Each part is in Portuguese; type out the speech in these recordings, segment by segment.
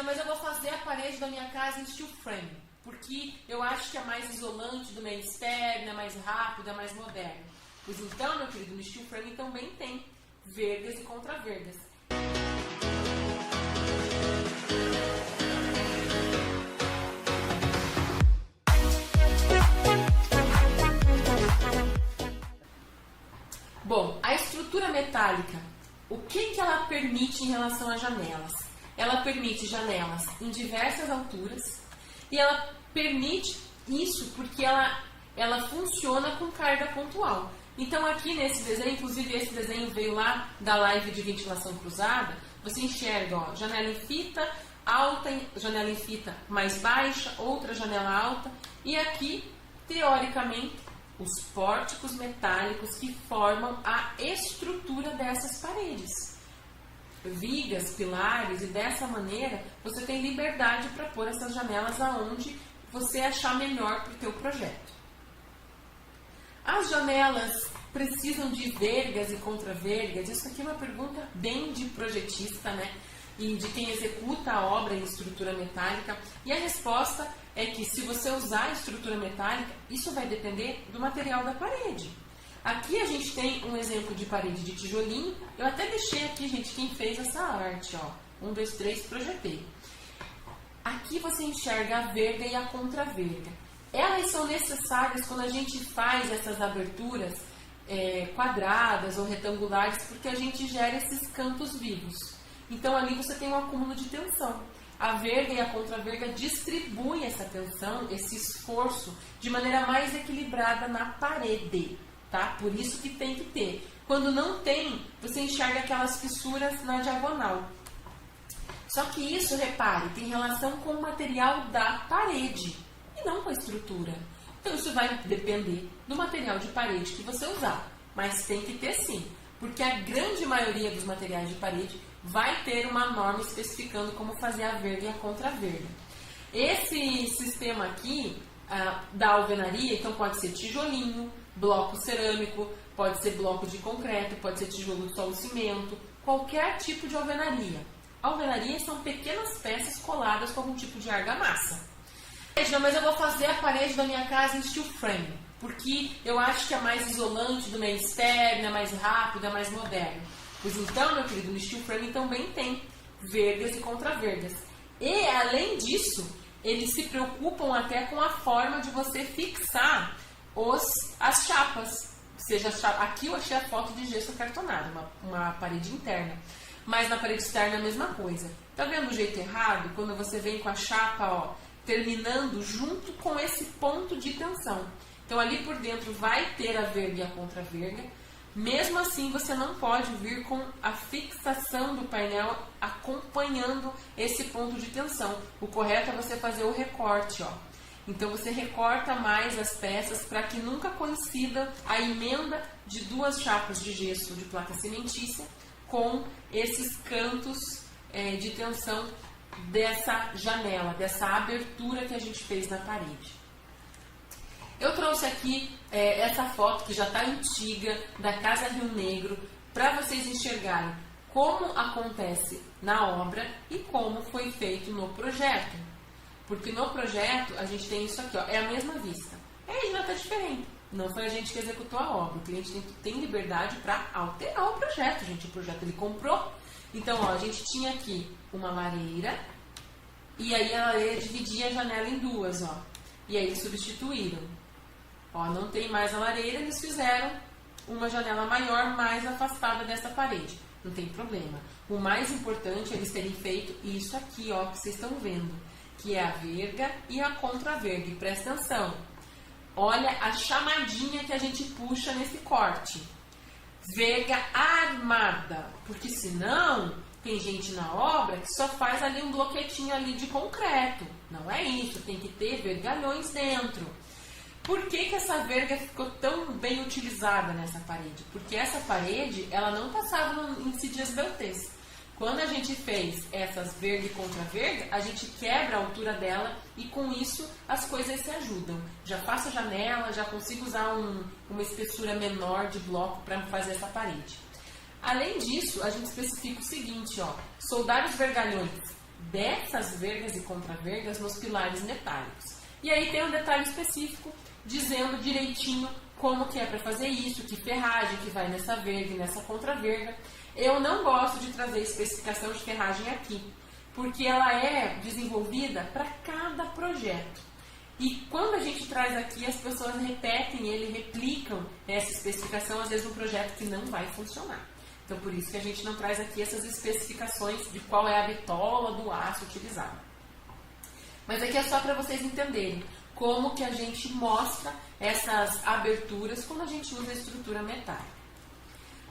Mas eu vou fazer a parede da minha casa em steel frame, porque eu acho que é mais isolante do meio externo, é mais rápido, é mais moderno. Pois então, meu querido, no steel frame também tem vergas e contravergas. Bom, a estrutura metálica, o que ela permite em relação às janelas? Ela permite janelas em diversas alturas e ela permite isso porque ela funciona com carga pontual. Então aqui nesse desenho, inclusive esse desenho veio lá da live de ventilação cruzada, você enxerga, ó, janela em fita alta, janela em fita mais baixa, outra janela alta e aqui, teoricamente, os pórticos metálicos que formam a estrutura dessas paredes. Vigas, pilares, e dessa maneira você tem liberdade para pôr essas janelas aonde você achar melhor para o teu projeto. As janelas precisam de vergas e contravergas? Isso aqui é uma pergunta bem de projetista, né? E de quem executa a obra em estrutura metálica. E a resposta é que se você usar a estrutura metálica, isso vai depender do material da parede. Aqui a gente tem um exemplo de parede de tijolinho. Eu até deixei aqui, gente, quem fez essa arte, ó. 1, 2, 3, projetei. Aqui você enxerga a verga e a contraverga. Elas são necessárias quando a gente faz essas aberturas quadradas ou retangulares, porque a gente gera esses cantos vivos. Então ali você tem um acúmulo de tensão. A verga e a contraverga distribuem essa tensão, esse esforço, de maneira mais equilibrada na parede. Tá? Por isso que tem que ter. Quando não tem, você enxerga aquelas fissuras na diagonal. Só que isso, repare, tem relação com o material da parede e não com a estrutura. Então isso vai depender do material de parede que você usar. Mas tem que ter sim, porque a grande maioria dos materiais de parede vai ter uma norma especificando como fazer a verga e a contraverga. Esse sistema aqui da alvenaria, então pode ser tijolinho, bloco cerâmico, pode ser bloco de concreto, pode ser tijolo de solo cimento, qualquer tipo de alvenaria. Alvenarias são pequenas peças coladas com algum tipo de argamassa. Mas eu vou fazer a parede da minha casa em steel frame, porque eu acho que é mais isolante do meio externo, é mais rápido, é mais moderno. Pois então, meu querido, no steel frame também tem vergas e contravergas. E, além disso, eles se preocupam até com a forma de você fixar as chapas. Ou seja, aqui eu achei a foto de gesso acartonado, uma parede interna. Mas na parede externa é a mesma coisa. Tá vendo o jeito errado? Quando você vem com a chapa, ó, terminando junto com esse ponto de tensão. Então ali por dentro vai ter a verga e a contraverga. Mesmo assim, você não pode vir com a fixação do painel acompanhando esse ponto de tensão. O correto é você fazer o recorte, ó. Então você recorta mais as peças para que nunca coincida a emenda de duas chapas de gesso de placa cimentícia com esses cantos de tensão dessa janela, dessa abertura que a gente fez na parede. Eu trouxe aqui essa foto que já está antiga, da Casa Rio Negro, para vocês enxergarem como acontece na obra e como foi feito no projeto. Porque no projeto a gente tem isso aqui, ó, é a mesma vista. Aí já está diferente. Não foi a gente que executou a obra. O cliente tem liberdade para alterar o projeto, gente. O projeto ele comprou. Então, ó, a gente tinha aqui uma lareira e aí a lareira dividia a janela em duas, ó. E aí eles substituíram. Ó, não tem mais a lareira, eles fizeram uma janela maior, mais afastada dessa parede. Não tem problema. O mais importante é eles terem feito isso aqui, ó, que vocês estão vendo, que é a verga e a contraverga. E presta atenção. Olha a chamadinha que a gente puxa nesse corte. Verga armada. Porque senão tem gente na obra que só faz ali um bloquetinho ali de concreto. Não é isso, tem que ter vergalhões dentro. Por que essa verga ficou tão bem utilizada nessa parede? Porque essa parede, ela não passava em Cidias Beltês. Quando a gente fez essas verga e contraverga, a gente quebra a altura dela e com isso as coisas se ajudam. Já faço a janela, já consigo usar uma espessura menor de bloco para fazer essa parede. Além disso, a gente especifica o seguinte, ó, soldar os vergalhões dessas vergas e contravergas nos pilares metálicos. E aí tem um detalhe específico dizendo direitinho como que é para fazer isso, que ferragem que vai nessa verga e nessa contraverga. Eu não gosto de trazer especificação de ferragem aqui, porque ela é desenvolvida para cada projeto. E quando a gente traz aqui, as pessoas repetem ele, replicam essa especificação, às vezes um projeto que não vai funcionar. Então, por isso que a gente não traz aqui essas especificações de qual é a bitola do aço utilizado. Mas aqui é só para vocês entenderem como que a gente mostra essas aberturas quando a gente usa a estrutura metálica.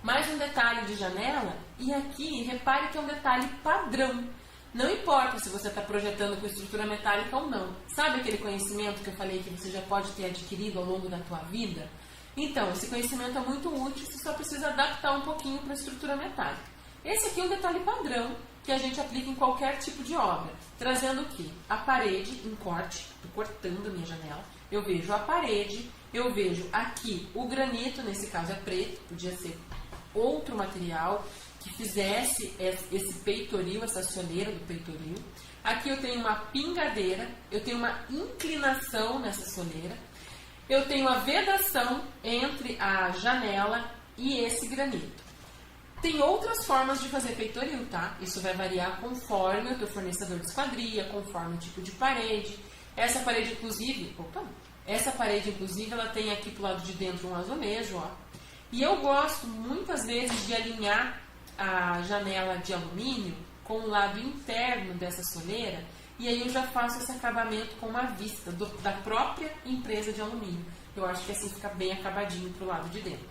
Mais um detalhe de janela, e aqui repare que é um detalhe padrão. Não importa se você está projetando com estrutura metálica ou não. Sabe aquele conhecimento que eu falei que você já pode ter adquirido ao longo da tua vida? Então, esse conhecimento é muito útil, você só precisa adaptar um pouquinho para a estrutura metálica. Esse aqui é um detalhe padrão que a gente aplica em qualquer tipo de obra. Trazendo o quê? A parede em corte, estou cortando a minha janela, eu vejo a parede, eu vejo aqui o granito, nesse caso é preto, podia ser outro material que fizesse esse peitoril, essa soleira do peitoril. Aqui eu tenho uma pingadeira, eu tenho uma inclinação nessa soleira, eu tenho a vedação entre a janela e esse granito. Tem outras formas de fazer peitoril, tá? Isso vai variar conforme o teu fornecedor de esquadria, conforme o tipo de parede. Essa parede, inclusive, ela tem aqui pro lado de dentro um azulejo, ó. E eu gosto muitas vezes de alinhar a janela de alumínio com o lado interno dessa soleira, e aí eu já faço esse acabamento com uma vista da própria empresa de alumínio. Eu acho que assim fica bem acabadinho pro lado de dentro.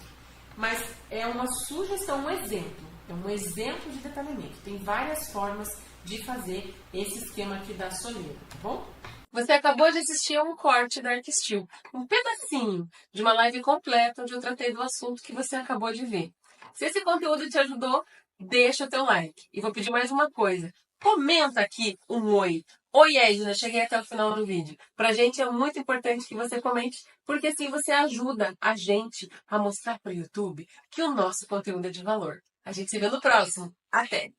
Mas é uma sugestão, um exemplo. É um exemplo de detalhamento. Tem várias formas de fazer esse esquema aqui da soleira, tá bom? Você acabou de assistir a um corte da ArcSteel, um pedacinho de uma live completa onde eu tratei do assunto que você acabou de ver. Se esse conteúdo te ajudou, deixa o teu like. E vou pedir mais uma coisa. Comenta aqui um oi. Oi, Edna, cheguei até o final do vídeo. Pra gente é muito importante que você comente, porque assim você ajuda a gente a mostrar para o YouTube que o nosso conteúdo é de valor. A gente se vê no próximo. Até!